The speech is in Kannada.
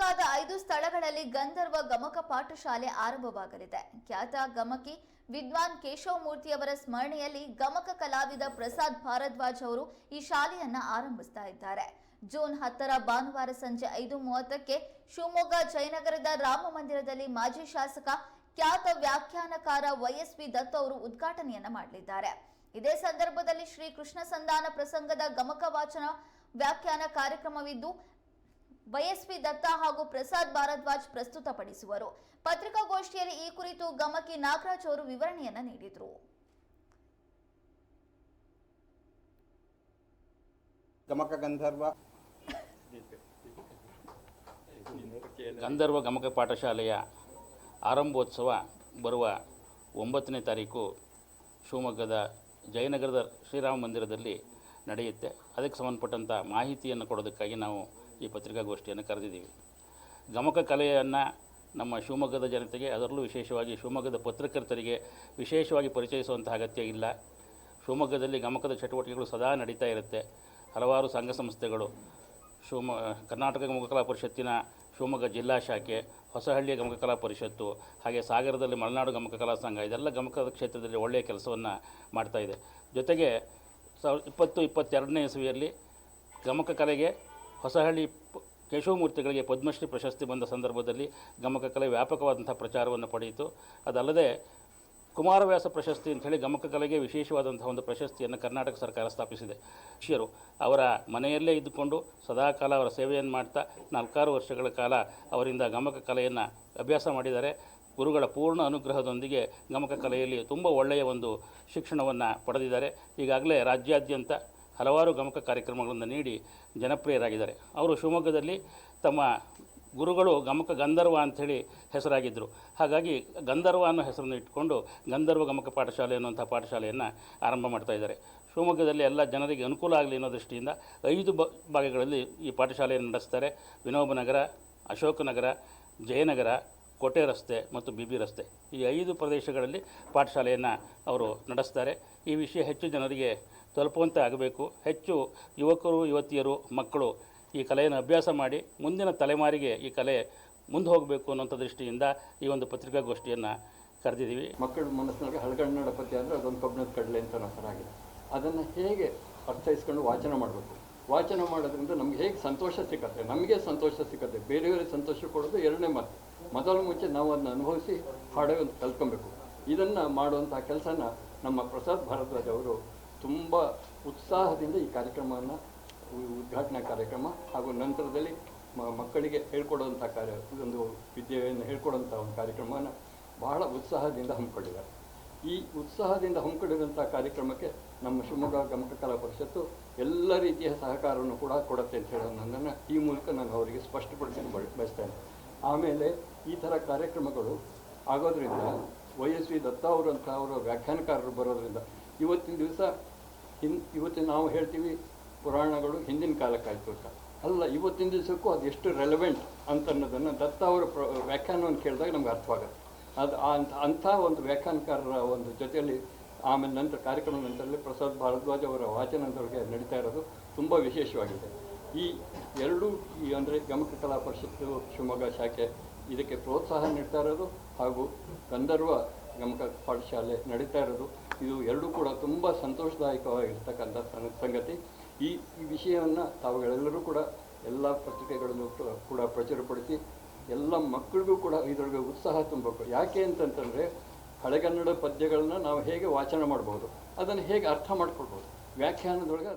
ಶಿವಮೊಗ್ಗದ 5 ಸ್ಥಳಗಳಲ್ಲಿ ಗಂಧರ್ವ ಗಮಕ ಪಾಠಶಾಲೆ ಆರಂಭವಾಗಲಿದೆ. ಖ್ಯಾತ ಗಮಕಿ ವಿದ್ವಾನ್ ಕೇಶವ ಮೂರ್ತಿಯವರ ಸ್ಮರಣೆಯಲ್ಲಿ ಗಮಕ ಕಲಾವಿದ ಪ್ರಸಾದ್ ಭಾರದ್ವಾಜ್ ಅವರು ಈ ಶಾಲೆಯನ್ನ ಆರಂಭಿಸ್ತಾ ಇದ್ದಾರೆ. ಜೂನ್ 10ರ ಭಾನುವಾರ ಸಂಜೆ 5:30ಕ್ಕೆ ಶಿವಮೊಗ್ಗ ಜಯನಗರದ ರಾಮ ಮಂದಿರದಲ್ಲಿ ಮಾಜಿ ಶಾಸಕ ಖ್ಯಾತ ವ್ಯಾಖ್ಯಾನಕಾರ ವೈಎಸ್ವಿ ದತ್ ಅವರು ಉದ್ಘಾಟನೆಯನ್ನ ಮಾಡಲಿದ್ದಾರೆ. ಇದೇ ಸಂದರ್ಭದಲ್ಲಿ ಶ್ರೀ ಕೃಷ್ಣ ಸಂಧಾನ ಪ್ರಸಂಗದ ಗಮಕ ವಾಚನ ವ್ಯಾಖ್ಯಾನ ಕಾರ್ಯಕ್ರಮವಿದ್ದು ವೈಎಸ್ವಿ ದತ್ತ ಹಾಗೂ ಪ್ರಸಾದ್ ಭಾರದ್ವಾಜ್ ಪ್ರಸ್ತುತಪಡಿಸುವರು. ಪತ್ರಿಕಾಗೋಷ್ಠಿಯಲ್ಲಿ ಈ ಕುರಿತು ಗಮಕಿ ನಾಗರಾಜ್ ಅವರು ವಿವರಣೆಯನ್ನ ನೀಡಿದರು. ಗಮಕ ಗಂಧರ್ವ ಗಮಕ ಪಾಠಶಾಲೆಯ ಆರಂಭೋತ್ಸವ ಬರುವ 9ನೇ ತಾರೀಕು ಶಿವಮೊಗ್ಗದ ಜಯನಗರದ ಶ್ರೀರಾಮ ಮಂದಿರದಲ್ಲಿ ನಡೆಯುತ್ತೆ. ಅದಕ್ಕೆ ಸಂಬಂಧಪಟ್ಟಂಥ ಮಾಹಿತಿಯನ್ನು ಕೊಡೋದಕ್ಕಾಗಿ ನಾವು ಈ ಪತ್ರಿಕಾಗೋಷ್ಠಿಯನ್ನು ಕರೆದಿದ್ದೀವಿ. ಗಮಕ ಕಲೆಯನ್ನು ನಮ್ಮ ಶಿವಮೊಗ್ಗದ ಜನತೆಗೆ, ಅದರಲ್ಲೂ ವಿಶೇಷವಾಗಿ ಶಿವಮೊಗ್ಗದ ಪತ್ರಕರ್ತರಿಗೆ ವಿಶೇಷವಾಗಿ ಪರಿಚಯಿಸುವಂಥ ಅಗತ್ಯ ಇಲ್ಲ. ಶಿವಮೊಗ್ಗದಲ್ಲಿ ಗಮಕದ ಚಟುವಟಿಕೆಗಳು ಸದಾ ನಡೀತಾ ಇರುತ್ತೆ. ಹಲವಾರು ಸಂಘ ಸಂಸ್ಥೆಗಳು, ಕರ್ನಾಟಕ ಗಮಕಕಲಾ ಪರಿಷತ್ತಿನ ಶಿವಮೊಗ್ಗ ಜಿಲ್ಲಾ ಶಾಖೆ, ಹೊಸಹಳ್ಳಿಯ ಗಮಕಕಲಾ ಪರಿಷತ್ತು, ಹಾಗೆ ಸಾಗರದಲ್ಲಿ ಮಲೆನಾಡು ಗಮಕಕಲಾ ಸಂಘ, ಇದೆಲ್ಲ ಗಮಕದ ಕ್ಷೇತ್ರದಲ್ಲಿ ಒಳ್ಳೆಯ ಕೆಲಸವನ್ನು ಮಾಡ್ತಾಯಿದೆ. ಜೊತೆಗೆ 2022ನೇ ಇಸವಿಯಲ್ಲಿ ಗಮಕ ಕಲೆಗೆ ಹೊಸಹಳ್ಳಿ ಕೇಶವಮೂರ್ತಿಗಳಿಗೆ ಪದ್ಮಶ್ರೀ ಪ್ರಶಸ್ತಿ ಬಂದ ಸಂದರ್ಭದಲ್ಲಿ ಗಮಕ ಕಲೆ ವ್ಯಾಪಕವಾದಂಥ ಪ್ರಚಾರವನ್ನು ಪಡೆಯಿತು. ಅದಲ್ಲದೆ ಕುಮಾರವ್ಯಾಸ ಪ್ರಶಸ್ತಿ ಅಂಥೇಳಿ ಗಮಕ ಕಲೆಗೆ ವಿಶೇಷವಾದಂಥ ಒಂದು ಪ್ರಶಸ್ತಿಯನ್ನು ಕರ್ನಾಟಕ ಸರ್ಕಾರ ಸ್ಥಾಪಿಸಿದೆ. ಶಿಷ್ಯರು ಅವರ ಮನೆಯಲ್ಲೇ ಇದ್ದುಕೊಂಡು ಸದಾಕಾಲ ಅವರ ಸೇವೆಯನ್ನು ಮಾಡ್ತಾ 4 ವರ್ಷಗಳ ಕಾಲ ಅವರಿಂದ ಗಮಕ ಕಲೆಯನ್ನು ಅಭ್ಯಾಸ ಮಾಡಿದ್ದಾರೆ. ಗುರುಗಳ ಪೂರ್ಣ ಅನುಗ್ರಹದೊಂದಿಗೆ ಗಮಕ ಕಲೆಯಲ್ಲಿ ತುಂಬ ಒಳ್ಳೆಯ ಒಂದು ಶಿಕ್ಷಣವನ್ನು ಪಡೆದಿದ್ದಾರೆ. ಈಗಾಗಲೇ ರಾಜ್ಯಾದ್ಯಂತ ಹಲವಾರು ಗಮಕ ಕಾರ್ಯಕ್ರಮಗಳನ್ನು ನೀಡಿ ಜನಪ್ರಿಯರಾಗಿದ್ದಾರೆ. ಅವರು ಶಿವಮೊಗ್ಗದಲ್ಲಿ ತಮ್ಮ ಗುರುಗಳು ಗಮಕ ಗಂಧರ್ವ ಅಂಥೇಳಿ ಹೆಸರಾಗಿದ್ದರು. ಹಾಗಾಗಿ ಗಂಧರ್ವ ಅನ್ನೋ ಹೆಸರನ್ನು ಇಟ್ಕೊಂಡು ಗಂಧರ್ವ ಗಮಕ ಪಾಠಶಾಲೆ ಅನ್ನುವಂಥ ಪಾಠಶಾಲೆಯನ್ನು ಆರಂಭ ಮಾಡ್ತಾಯಿದ್ದಾರೆ. ಶಿವಮೊಗ್ಗದಲ್ಲಿ ಎಲ್ಲ ಜನರಿಗೆ ಅನುಕೂಲ ಆಗಲಿ ಅನ್ನೋ ದೃಷ್ಟಿಯಿಂದ 5 ಭಾಗಗಳಲ್ಲಿ ಈ ಪಾಠಶಾಲೆಯನ್ನು ನಡೆಸ್ತಾರೆ. ವಿನೋಬನಗರ, ಅಶೋಕನಗರ, ಜಯನಗರ, ಕೋಟೆ ರಸ್ತೆ ಮತ್ತು ಬಿಬಿ ರಸ್ತೆ, ಈ 5 ಪ್ರದೇಶಗಳಲ್ಲಿ ಪಾಠಶಾಲೆಯನ್ನು ಅವರು ನಡೆಸ್ತಾರೆ. ಈ ವಿಷಯ ಹೆಚ್ಚು ಜನರಿಗೆ ತಲುಪುವಂತೆ ಆಗಬೇಕು. ಹೆಚ್ಚು ಯುವಕರು, ಯುವತಿಯರು, ಮಕ್ಕಳು ಈ ಕಲೆಯನ್ನು ಅಭ್ಯಾಸ ಮಾಡಿ ಮುಂದಿನ ತಲೆಮಾರಿಗೆ ಈ ಕಲೆ ಮುಂದೆ ಹೋಗಬೇಕು ಅನ್ನೋಂಥ ದೃಷ್ಟಿಯಿಂದ ಈ ಒಂದು ಪತ್ರಿಕಾಗೋಷ್ಠಿಯನ್ನು ಕರೆದಿದ್ದೀವಿ. ಮಕ್ಕಳ ಮನಸ್ಸಿನಾಗ ಹಳಗನ್ನಡ ಪದ್ಯ ಅಂದರೆ ಅದೊಂದು ಕಬ್ಬಿಣದ ಕಡಲೆ ಅಂತ ಹೆಸರಾಗಿದೆ. ಅದನ್ನು ಹೇಗೆ ಅರ್ಥೈಸ್ಕೊಂಡು ವಾಚನ ಮಾಡಬೇಕು, ವಾಚನ ಮಾಡೋದ್ರಿಂದ ನಮ್ಗೆ ಹೇಗೆ ಸಂತೋಷ ಸಿಕ್ಕತ್ತೆ, ನಮಗೆ ಸಂತೋಷ ಸಿಕ್ಕತ್ತೆ, ಬೇರೆಯವರಿಗೆ ಸಂತೋಷ ಕೊಡೋದು ಎರಡನೇ ಮಾತು. ಮೊದಲು ಮುಂಚೆ ನಾವು ಅದನ್ನು ಅನುಭವಿಸಿ ಹಾಡೋದು ಕಲ್ತ್ಕೊಬೇಕು. ಇದನ್ನು ಮಾಡುವಂಥ ಕೆಲಸನ ನಮ್ಮ ಪ್ರಸಾದ್ ಭಾರದ್ವಾಜ್ ಅವರು ತುಂಬ ಉತ್ಸಾಹದಿಂದ ಈ ಕಾರ್ಯಕ್ರಮವನ್ನು, ಉದ್ಘಾಟನಾ ಕಾರ್ಯಕ್ರಮ ಹಾಗೂ ನಂತರದಲ್ಲಿ ಮಕ್ಕಳಿಗೆ ಹೇಳ್ಕೊಡುವಂಥ ಒಂದು ವಿದ್ಯೆಯನ್ನು ಹೇಳ್ಕೊಡುವಂಥ ಒಂದು ಕಾರ್ಯಕ್ರಮವನ್ನು ಬಹಳ ಉತ್ಸಾಹದಿಂದ ಹಮ್ಮಿಕೊಂಡಿದ್ದಾರೆ. ಈ ಉತ್ಸಾಹದಿಂದ ಹಮ್ಮಿಕೊಂಡಿರುವಂಥ ಕಾರ್ಯಕ್ರಮಕ್ಕೆ ನಮ್ಮ ಶಿವಮೊಗ್ಗ ಗಮಕ ಕಲಾ ಪರಿಷತ್ತು ಎಲ್ಲ ರೀತಿಯ ಸಹಕಾರವನ್ನು ಕೂಡ ಕೊಡುತ್ತೆ ಅಂತ ಹೇಳೋದನ್ನು ಈ ಮೂಲಕ ನಾನು ಅವರಿಗೆ ಸ್ಪಷ್ಟಪಡಿಸಿ ಬಯಸ್ತೇನೆ. ಆಮೇಲೆ ಈ ಥರ ಕಾರ್ಯಕ್ರಮಗಳು ಆಗೋದ್ರಿಂದ ವೈಎಸ್ವಿ ದತ್ತ ಅವರಂಥ ಅವರ ವ್ಯಾಖ್ಯಾನಕಾರರು ಬರೋದ್ರಿಂದ ಇವತ್ತಿನ ದಿವಸ ಇವತ್ತಿನ ನಾವು ಹೇಳ್ತೀವಿ ಪುರಾಣಗಳು ಹಿಂದಿನ ಕಾಲಕ್ಕಾಯ್ತು ಅಂತ ಅಲ್ಲ, ಇವತ್ತಿನ ದಿವಸಕ್ಕೂ ಅದು ಎಷ್ಟು ರೆಲೆವೆಂಟ್ ಅಂತ ಅನ್ನೋದನ್ನು ದತ್ತ ಅವರ ವ್ಯಾಖ್ಯಾನವನ್ನು ಕೇಳಿದಾಗ ನಮ್ಗೆ ಅರ್ಥವಾಗುತ್ತೆ. ಅದು ಅಂಥ ಒಂದು ವ್ಯಾಖ್ಯಾನಕಾರರ ಒಂದು ಜೊತೆಯಲ್ಲಿ ಆಮೇಲೆ ನಂತರ ಕಾರ್ಯಕ್ರಮದ ನಂತರದಲ್ಲಿ ಪ್ರಸಾದ್ ಭಾರದ್ವಾಜ್ ಅವರ ವಾಚನದೊಳಗೆ ನಡೀತಾ ಇರೋದು ತುಂಬ ವಿಶೇಷವಾಗಿದೆ. ಈ ಎರಡೂ ಅಂದರೆ ಗಮಕ ಕಲಾ ಪರಿಷತ್ತು ಶಿವಮೊಗ್ಗ ಶಾಖೆ ಇದಕ್ಕೆ ಪ್ರೋತ್ಸಾಹ ನೀಡ್ತಾ ಇರೋದು ಹಾಗೂ ಗಂಧರ್ವ ಗಮಕ ಪಾಠಶಾಲೆ ನಡೀತಾ ಇರೋದು, ಇದು ಎರಡೂ ಕೂಡ ತುಂಬ ಸಂತೋಷದಾಯಕವಾಗಿರ್ತಕ್ಕಂಥ ಸಂಗತಿ. ಈ ವಿಷಯವನ್ನು ತಾವುಗಳೆಲ್ಲರೂ ಕೂಡ ಎಲ್ಲ ಪತ್ರಿಕೆಗಳನ್ನು ಕೂಡ ಪ್ರಚುರಪಡಿಸಿ ಎಲ್ಲ ಮಕ್ಕಳಿಗೂ ಕೂಡ ಇದರೊಳಗೆ ಉತ್ಸಾಹ ತುಂಬಬೇಕು. ಯಾಕೆ ಅಂತಂತಂದರೆ ಹಳೆಗನ್ನಡ ಪದ್ಯಗಳನ್ನ ನಾವು ಹೇಗೆ ವಾಚನ ಮಾಡ್ಬೋದು, ಅದನ್ನು ಹೇಗೆ ಅರ್ಥ ಮಾಡ್ಕೊಳ್ಬೋದು, ವ್ಯಾಖ್ಯಾನದೊಳಗೆ